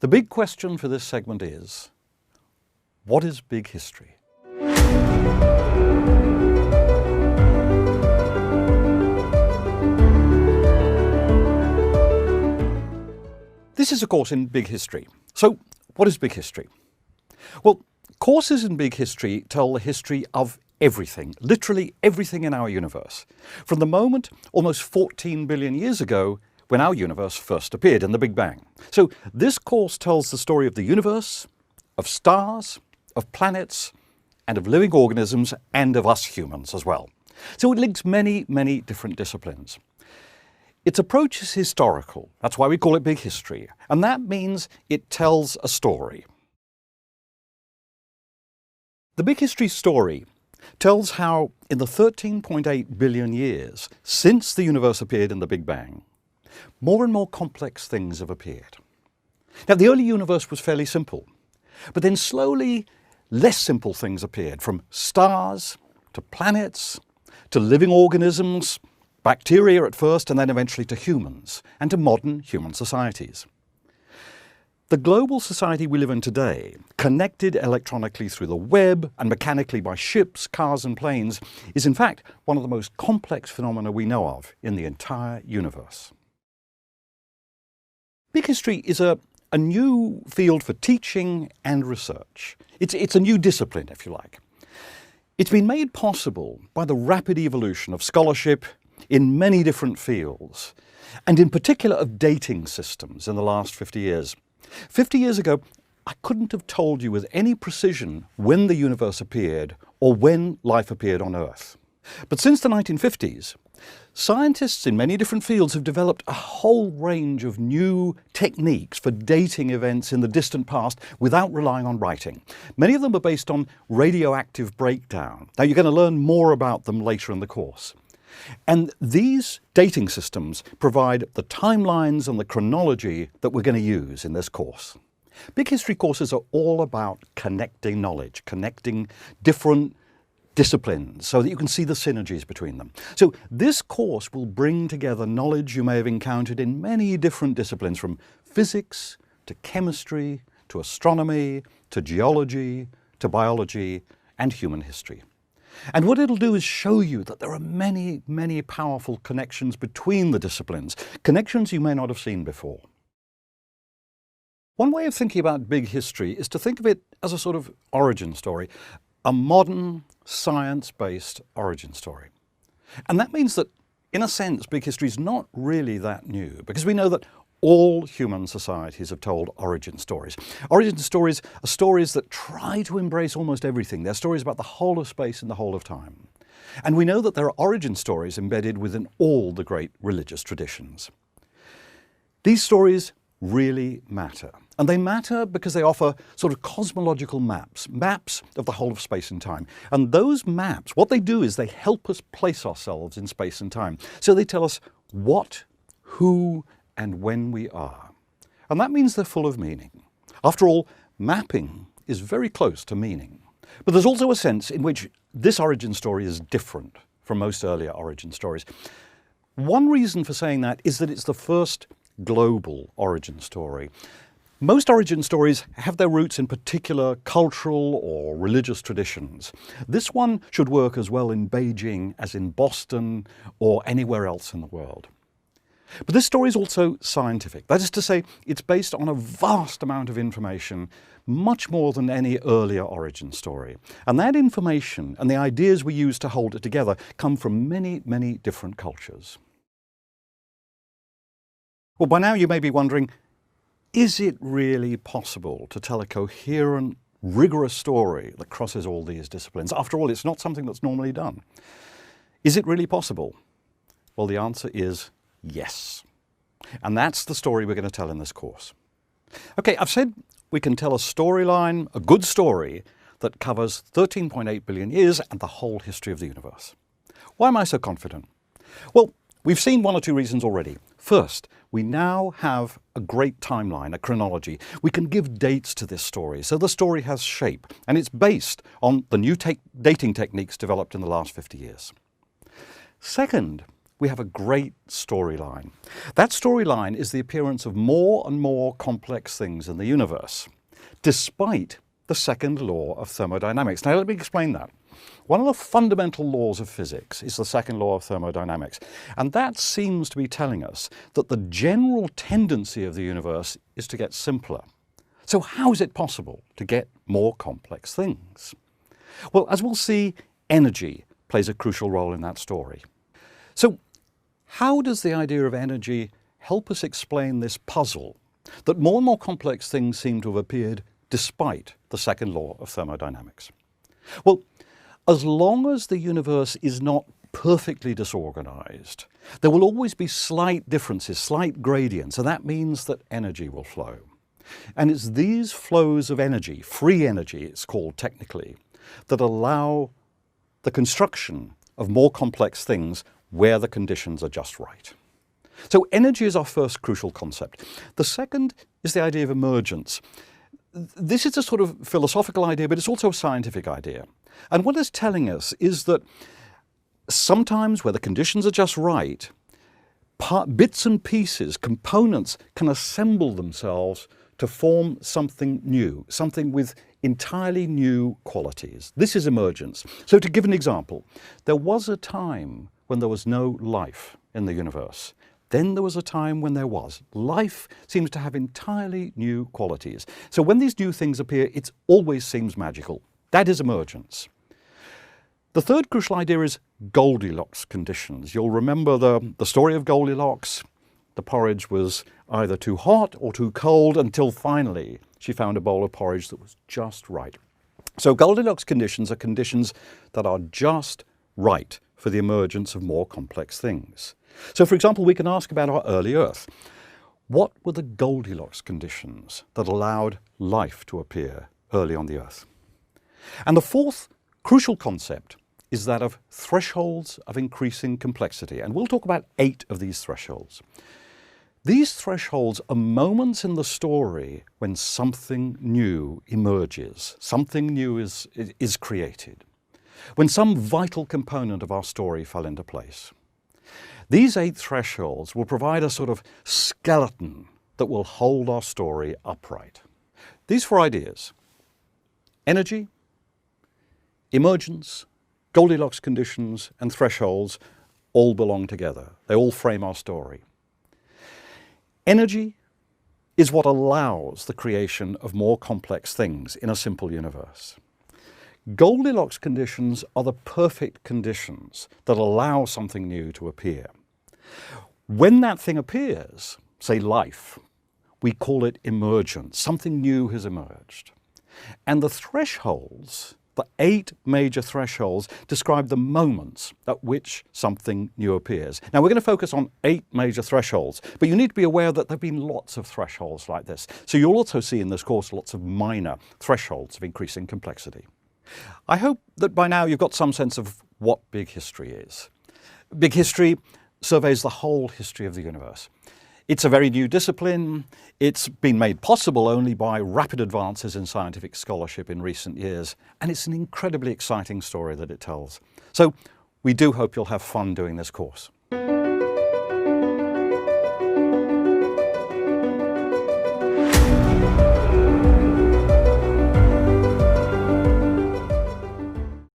The big question for this segment is, what is big history? This is a course in big history. So, what is big history? Well, courses in big history tell the history of everything, literally everything in our universe, from the moment almost 14 billion years ago when our universe first appeared in the Big Bang. So this course tells the story of the universe, of stars, of planets, and of living organisms, and of us humans as well. So it links many, many different disciplines. Its approach is historical. That's why we call it big history. And that means it tells a story. The big history story tells how in the 13.8 billion years since the universe appeared in the Big Bang, more and more complex things have appeared. Now, the early universe was fairly simple, but then slowly less simple things appeared, from stars to planets to living organisms, bacteria at first, and then eventually to humans, and to modern human societies. The global society we live in today, connected electronically through the web and mechanically by ships, cars and planes, is in fact one of the most complex phenomena we know of in the entire universe. Big history is a new field for teaching and research. It's a new discipline, if you like. It's been made possible by the rapid evolution of scholarship in many different fields, and in particular of dating systems in the last 50 years. 50 years ago, I couldn't have told you with any precision when the universe appeared or when life appeared on Earth. But since the 1950s, scientists in many different fields have developed a whole range of new techniques for dating events in the distant past without relying on writing. Many of them are based on radioactive breakdown. Now, you're going to learn more about them later in the course. And these dating systems provide the timelines and the chronology that we're going to use in this course. Big history courses are all about connecting knowledge, connecting different disciplines so that you can see the synergies between them. So this course will bring together knowledge you may have encountered in many different disciplines, from physics to chemistry to astronomy to geology to biology and human history. And what it'll do is show you that there are many, many powerful connections between the disciplines, connections you may not have seen before. One way of thinking about big history is to think of it as a sort of origin story, a modern, science-based origin story. And that means that, in a sense, big history is not really that new, because we know that all human societies have told origin stories. Origin stories are stories that try to embrace almost everything. They're stories about the whole of space and the whole of time. And we know that there are origin stories embedded within all the great religious traditions. These stories really matter. And they matter because they offer sort of cosmological maps of the whole of space and time. And those maps, what they do is they help us place ourselves in space and time. So they tell us what, who, and when we are. And that means they're full of meaning. After all, mapping is very close to meaning. But there's also a sense in which this origin story is different from most earlier origin stories. One reason for saying that is that it's the first global origin story. Most origin stories have their roots in particular cultural or religious traditions. This one should work as well in Beijing as in Boston or anywhere else in the world. But this story is also scientific. That is to say, it's based on a vast amount of information, much more than any earlier origin story. And that information and the ideas we use to hold it together come from many, many different cultures. Well, by now you may be wondering, is it really possible to tell a coherent, rigorous story that crosses all these disciplines? After all, it's not something that's normally done. Is it really possible? Well, the answer is yes. And that's the story we're going to tell in this course. Okay, I've said we can tell a storyline, a good story, that covers 13.8 billion years and the whole history of the universe. Why am I so confident? Well, we've seen one or two reasons already. First, we now have a great timeline, a chronology. We can give dates to this story, so the story has shape, and it's based on the new dating techniques developed in the last 50 years. Second, we have a great storyline. That storyline is the appearance of more and more complex things in the universe, despite the second law of thermodynamics. Now let me explain that. One of the fundamental laws of physics is the second law of thermodynamics, and that seems to be telling us that the general tendency of the universe is to get simpler. So how is it possible to get more complex things? Well, as we'll see, energy plays a crucial role in that story. So how does the idea of energy help us explain this puzzle that more and more complex things seem to have appeared despite the second law of thermodynamics? Well, as long as the universe is not perfectly disorganized, there will always be slight differences, slight gradients, and that means that energy will flow. And it's these flows of energy, free energy it's called technically, that allow the construction of more complex things where the conditions are just right. So energy is our first crucial concept. The second is the idea of emergence. This is a sort of philosophical idea, but it's also a scientific idea. And what it's telling us is that sometimes where the conditions are just right, bits and pieces, components can assemble themselves to form something new, something with entirely new qualities. This is emergence. So to give an example, there was a time when there was no life in the universe. Then there was a time when there was. Life seems to have entirely new qualities. So when these new things appear, it always seems magical. That is emergence. The third crucial idea is Goldilocks conditions. You'll remember the story of Goldilocks. The porridge was either too hot or too cold until finally she found a bowl of porridge that was just right. So Goldilocks conditions are conditions that are just right for the emergence of more complex things. So for example, we can ask about our early Earth. What were the Goldilocks conditions that allowed life to appear early on the Earth? And the fourth crucial concept is that of thresholds of increasing complexity. And we'll talk about 8 of these thresholds. These thresholds are moments in the story when something new emerges, something new is created, when some vital component of our story fell into place. These 8 thresholds will provide a sort of skeleton that will hold our story upright. These 4 ideas, energy, emergence, Goldilocks conditions, and thresholds, all belong together. They all frame our story. Energy is what allows the creation of more complex things in a simple universe. Goldilocks conditions are the perfect conditions that allow something new to appear. When that thing appears, say life, we call it emergence. Something new has emerged. And the thresholds, the 8 major thresholds, describe the moments at which something new appears. Now we're going to focus on 8 major thresholds, but you need to be aware that there have been lots of thresholds like this. So you'll also see in this course lots of minor thresholds of increasing complexity. I hope that by now you've got some sense of what big history is. Big history surveys the whole history of the universe. It's a very new discipline. It's been made possible only by rapid advances in scientific scholarship in recent years, and it's an incredibly exciting story that it tells. So we do hope you'll have fun doing this course.